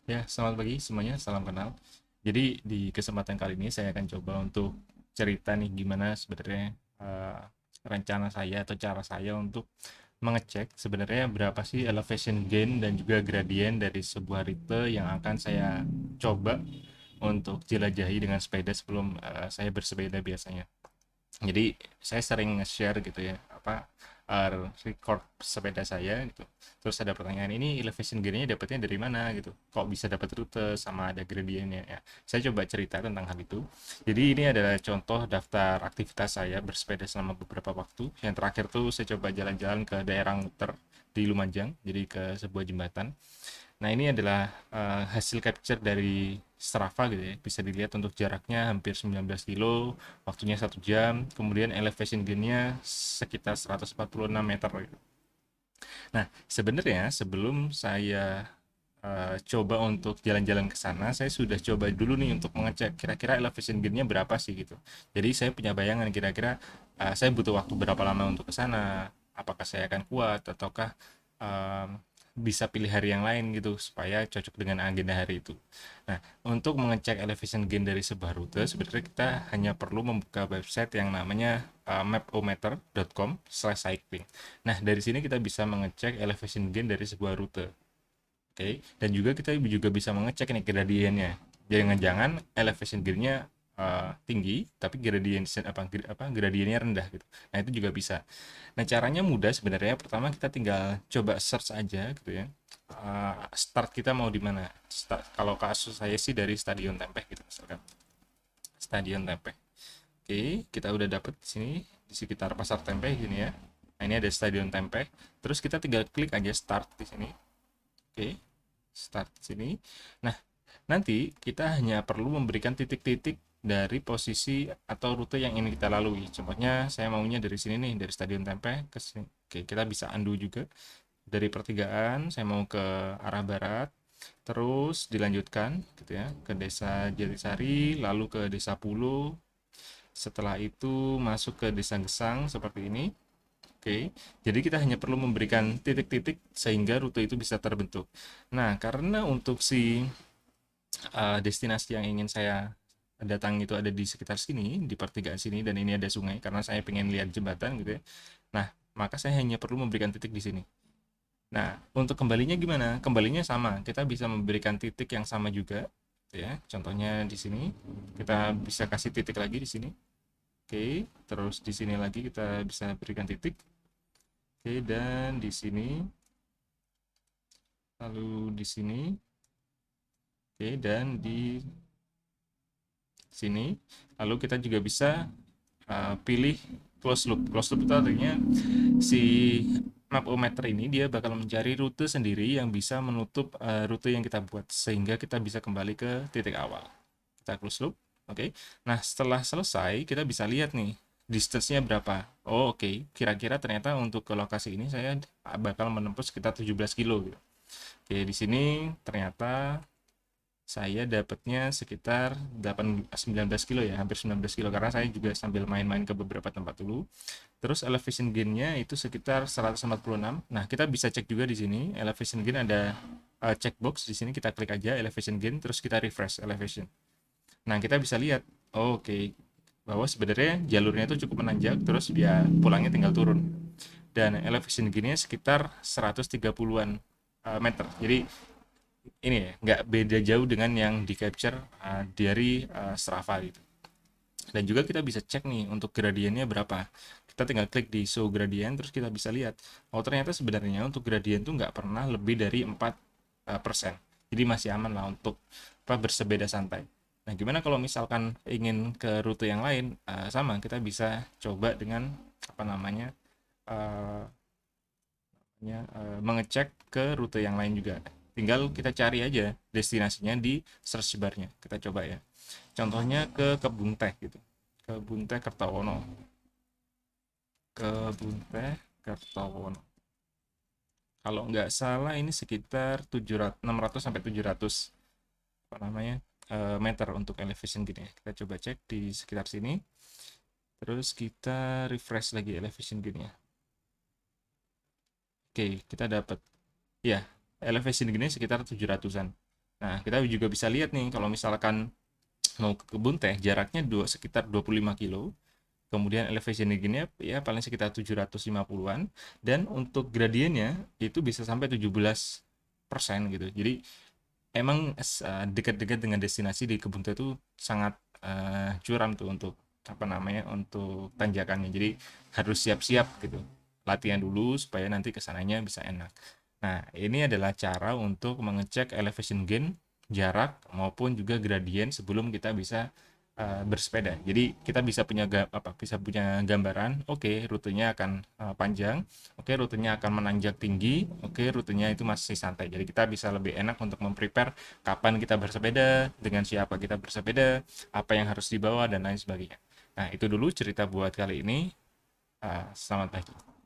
Ya, selamat pagi semuanya, salam kenal. Jadi di kesempatan kali ini saya akan coba untuk cerita nih gimana sebenarnya eh, rencana saya atau cara saya untuk mengecek sebenarnya berapa sih elevation gain dan juga gradient dari sebuah rute yang akan saya coba untuk jelajahi dengan sepeda sebelum saya bersepeda biasanya. Jadi saya sering nge-share gitu ya record sepeda saya gitu. Terus ada pertanyaan, ini elevation gainnya dapatnya dari mana gitu, kok bisa dapat rute sama ada gradientnya ya. Saya coba cerita tentang hal itu. Jadi ini adalah contoh daftar aktivitas saya bersepeda selama beberapa waktu. Yang terakhir tuh saya coba jalan-jalan ke daerah Muter di Lumajang, jadi ke sebuah jembatan. Nah, ini adalah hasil capture dari Strava gitu ya. Bisa dilihat untuk jaraknya hampir 19 kilo, waktunya 1 jam, kemudian elevation gain-nya sekitar 146 meter gitu. Nah, sebenarnya sebelum saya coba untuk jalan-jalan ke sana, saya sudah coba dulu nih untuk mengecek kira-kira elevation gain-nya berapa sih gitu. Jadi saya punya bayangan kira-kira saya butuh waktu berapa lama untuk ke sana, apakah saya akan kuat ataukah em, bisa pilih hari yang lain gitu supaya cocok dengan agenda hari itu. Nah, untuk mengecek elevation gain dari sebuah rute, sebenarnya kita hanya perlu membuka website yang namanya mapometer.com/cycling. Nah, dari sini kita bisa mengecek elevation gain dari sebuah rute. Oke, dan juga kita juga bisa mengecek nih gradiennya. Jangan-jangan elevation gain-nya tinggi, tapi gradiennya rendah gitu. Nah, itu juga bisa. Nah, caranya mudah sebenarnya. Pertama kita tinggal coba search aja gitu ya. Start kita mau di mana? Kalau kasus saya sih dari Stadion Tempeh gitu misalkan. Stadion Tempeh. Oke, kita udah dapet di sini di sekitar Pasar Tempeh gini ya. Nah, ini ada Stadion Tempeh. Terus kita tinggal klik aja start di sini. Oke, start sini. Nah, nanti kita hanya perlu memberikan titik-titik dari posisi atau rute yang ingin kita lalui. Contohnya saya maunya dari sini nih, dari Stadion Tempe ke sini. Oke, kita bisa undo juga. Dari pertigaan saya mau ke arah barat, terus dilanjutkan gitu ya, ke Desa Jatisari, lalu ke Desa Pulo. Setelah itu masuk ke Desa Gesang seperti ini. Oke, jadi kita hanya perlu memberikan titik-titik sehingga rute itu bisa terbentuk. Nah, karena untuk si destinasi yang ingin saya datang itu ada di sekitar sini, di pertigaan sini, dan ini ada sungai, karena saya pengen lihat jembatan gitu ya. Nah, maka saya hanya perlu memberikan titik di sini. Nah, untuk kembalinya gimana? Kembalinya sama, kita bisa memberikan titik yang sama juga, gitu ya. Contohnya di sini, kita bisa kasih titik lagi di sini. Oke, terus di sini lagi kita bisa berikan titik. Oke, dan di sini, lalu di sini, oke, dan di sini. Lalu kita juga bisa pilih close loop. Close loop itu artinya si mapometer ini dia bakal mencari rute sendiri yang bisa menutup rute yang kita buat sehingga kita bisa kembali ke titik awal. Kita close loop. Oke. Nah, setelah selesai kita bisa lihat nih distance-nya berapa. Oh, oke. Kira-kira ternyata untuk ke lokasi ini saya bakal menempuh sekitar 17 kilo gitu. Oke, di sini ternyata saya dapatnya sekitar 19 kilo ya, hampir 19 kilo karena saya juga sambil main-main ke beberapa tempat dulu. Terus elevation gain-nya itu sekitar 146. Nah, kita bisa cek juga di sini elevation gain ada checkbox di sini, kita klik aja elevation gain terus kita refresh elevation. Nah, kita bisa lihat oke, bahwa sebenarnya jalurnya itu cukup menanjak terus dia pulangnya tinggal turun. Dan elevation gain-nya sekitar 130-an meter. Jadi ini ya nggak beda jauh dengan yang di capture dari Strava gitu. Dan juga kita bisa cek nih untuk gradiennya berapa. Kita tinggal klik di show gradient terus kita bisa lihat oh ternyata sebenarnya untuk gradient tuh nggak pernah lebih dari 4%. Jadi masih aman lah untuk bersepeda santai. Nah, gimana kalau misalkan ingin ke rute yang lain? Sama, kita bisa coba dengan apa namanya uh, mengecek ke rute yang lain juga. Tinggal kita cari aja destinasinya di search bar-nya. Kita coba ya. Contohnya ke Kebun Teh gitu. Kebun Teh Kertowono. Kebun Teh Kertowono. Kalau nggak salah ini sekitar 700, 600 sampai 700 apa namanya meter untuk elevation gini ya. Kita coba cek di sekitar sini. Terus kita refresh lagi elevation gini ya. Oke, kita dapat ya elevation gini sekitar 700-an. Nah, kita juga bisa lihat nih kalau misalkan mau ke kebun teh jaraknya sekitar 25 kilo. Kemudian elevation gainnya ya paling sekitar 750-an, dan untuk gradiennya itu bisa sampai 17% gitu. Jadi emang dekat-dekat dengan destinasi di kebun teh itu sangat curam tuh untuk apa namanya, untuk tanjakannya. Jadi harus siap-siap gitu. Latihan dulu supaya nanti kesananya bisa enak. Nah, ini adalah cara untuk mengecek elevation gain, jarak maupun juga gradien sebelum kita bisa bersepeda. Jadi kita bisa punya bisa punya gambaran, oke, rutenya akan panjang, oke, rutenya akan menanjak tinggi, oke, rutenya itu masih santai. Jadi kita bisa lebih enak untuk memprepare kapan kita bersepeda, dengan siapa kita bersepeda, apa yang harus dibawa dan lain sebagainya. Nah, itu dulu cerita buat kali ini. Selamat pagi.